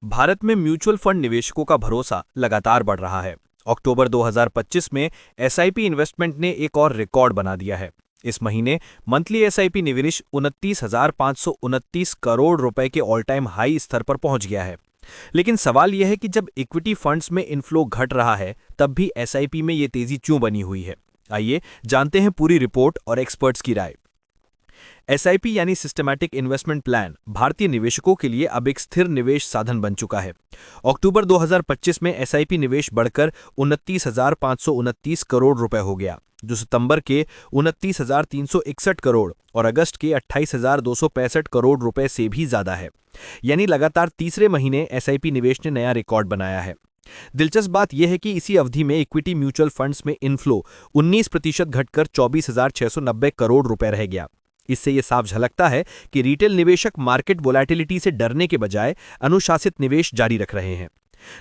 भारत में mutual fund निवेशकों का भरोसा लगातार बढ़ रहा है। अक्टूबर 2025 में एसआईपी इन्वेस्टमेंट ने एक और रिकॉर्ड बना दिया है। इस महीने मंथली एसआईपी निवेश 29,529 करोड़ रुपए के ऑल टाइम हाई स्तर पर पहुंच गया है। लेकिन सवाल यह है कि जब इक्विटी फंड्स में इनफ्लो घट रहा है, तब भी एसआईपी में ये तेजी क्यों बनी हुई है। आइए जानते हैं पूरी रिपोर्ट और एक्सपर्ट्स की राय। एसआईपी यानी सिस्टमैटिक इन्वेस्टमेंट प्लान भारतीय निवेशकों के लिए अब एक स्थिर निवेश साधन बन चुका है। अक्टूबर 2025 में एसआईपी निवेश बढ़कर 29,529 करोड़ रुपए हो गया, जो सितंबर के 29,361 करोड़ और अगस्त के 28,265 करोड़ रुपए से भी ज्यादा है। यानी लगातार तीसरे महीने एसआईपी निवेश ने नया रिकॉर्ड बनाया है। दिलचस्प बात यह है कि इसी अवधि में इक्विटी म्यूचुअल फंड्स में इनफ्लो 19% घटकर 24,690 करोड़ रुपए रह गया। इससे यह साफ झलकता है कि रिटेल निवेशक मार्केट वोलैटिलिटी से डरने के बजाय अनुशासित निवेश जारी रख रहे हैं।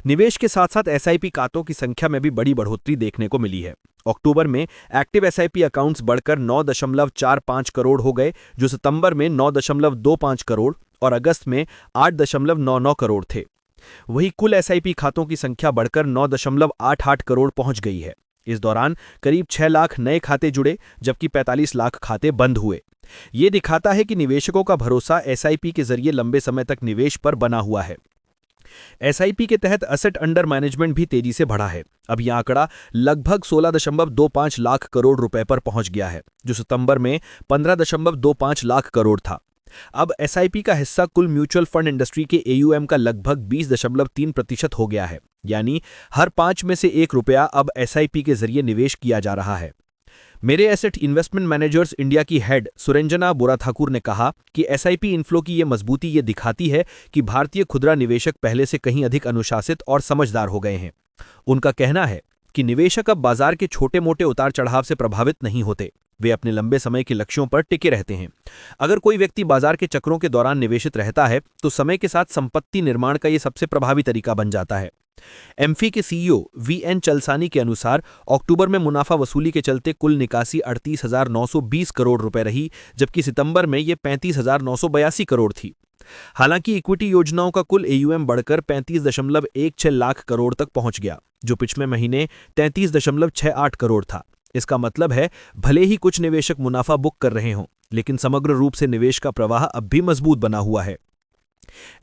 निवेश के साथ साथ एसआईपी खातों की संख्या में भी बड़ी बढ़ोतरी देखने को मिली है। अक्टूबर में एक्टिव एसआईपी अकाउंट्स बढ़कर 9.45 करोड़ हो गए, जो सितंबर में 9.25 करोड़ और अगस्त में 8.99 करोड़ थे। वहीं कुल एसआईपी खातों की संख्या बढ़कर 9.88 करोड़ पहुंच गई है। इस दौरान करीब 6 लाख नए खाते जुड़े, जबकि 45 लाख खाते बंद हुए। ये दिखाता है कि निवेशकों का भरोसा एसआईपी के जरिए लंबे समय तक निवेश पर बना हुआ है। एसआईपी के तहत एसेट अंडर मैनेजमेंट भी तेजी से बढ़ा है। अब यह आंकड़ा लगभग 16.25 लाख करोड़ रुपए पर पहुंच गया है, जो सितंबर में 15.25 लाख करोड़ था। अब एसआईपी का हिस्सा कुल म्यूचुअल फंड इंडस्ट्री के एयूएम का लगभग 20.3% हो गया है। यानी हर 5 में से 1 रुपया अब एसआईपी के जरिए निवेश किया जा रहा है। मेरे एसेट इन्वेस्टमेंट मैनेजर्स इंडिया की हेड सुरेंजना बोराठाकुर ने कहा कि एसआईपी इनफ्लो की ये मजबूती ये दिखाती है कि भारतीय खुदरा निवेशक पहले से कहीं अधिक अनुशासित और समझदार हो गए हैं। उनका कहना है कि निवेशक अब बाजार के छोटे मोटे उतार चढ़ाव से प्रभावित नहीं होते, वे अपने लंबे समय के लक्ष्यों पर टिके रहते हैं। अगर कोई व्यक्ति बाजार के चक्रों के दौरान निवेशित रहता है, तो समय के साथ संपत्ति निर्माण का यह सबसे प्रभावी तरीका बन जाता है। एम्फी के सीईओ वीएन चलसानी के अनुसार अक्टूबर में मुनाफा वसूली के चलते कुल निकासी 38,920 करोड़ रुपए रही, जबकि सितंबर में यह 35,982 करोड़ थी। हालांकि इक्विटी योजनाओं का कुल एयूएम बढ़कर 35.16 लाख करोड़ तक पहुंच गया, जो पिछले महीने 33.68 करोड़ था। इसका मतलब है भले ही कुछ निवेशक मुनाफा बुक कर रहे हों, लेकिन समग्र रूप से निवेश का प्रवाह अब भी मजबूत बना हुआ है।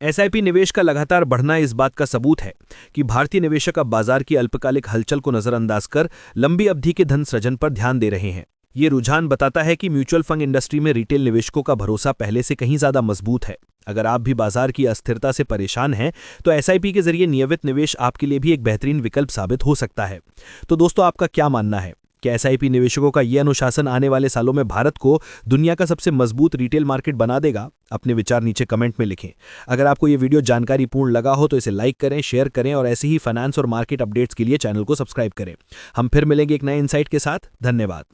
एसआईपी निवेश का लगातार बढ़ना इस बात का सबूत है कि भारतीय निवेशक अब बाजार की अल्पकालिक हलचल को नजरअंदाज कर लंबी अवधि के धन सृजन पर ध्यान दे रहे हैं। ये रुझान बताता है कि म्यूचुअल फंड इंडस्ट्री में रिटेल निवेशकों का भरोसा पहले से कहीं ज्यादा मजबूत है। अगर आप भी बाजार की अस्थिरता से परेशान हैं, तो एसआईपी के जरिए नियमित निवेश आपके लिए भी एक बेहतरीन विकल्प साबित हो सकता है। तो दोस्तों, आपका क्या मानना है? क्या एसआईपी निवेशकों का यह अनुशासन आने वाले सालों में भारत को दुनिया का सबसे मजबूत रिटेल मार्केट बना देगा? अपने विचार नीचे कमेंट में लिखें। अगर आपको यह वीडियो जानकारीपूर्ण लगा हो तो इसे लाइक करें, शेयर करें और ऐसे ही फाइनेंस और मार्केट अपडेट्स के लिए चैनल को सब्सक्राइब करें। हम फिर मिलेंगे एक नए इंसाइट के साथ। धन्यवाद।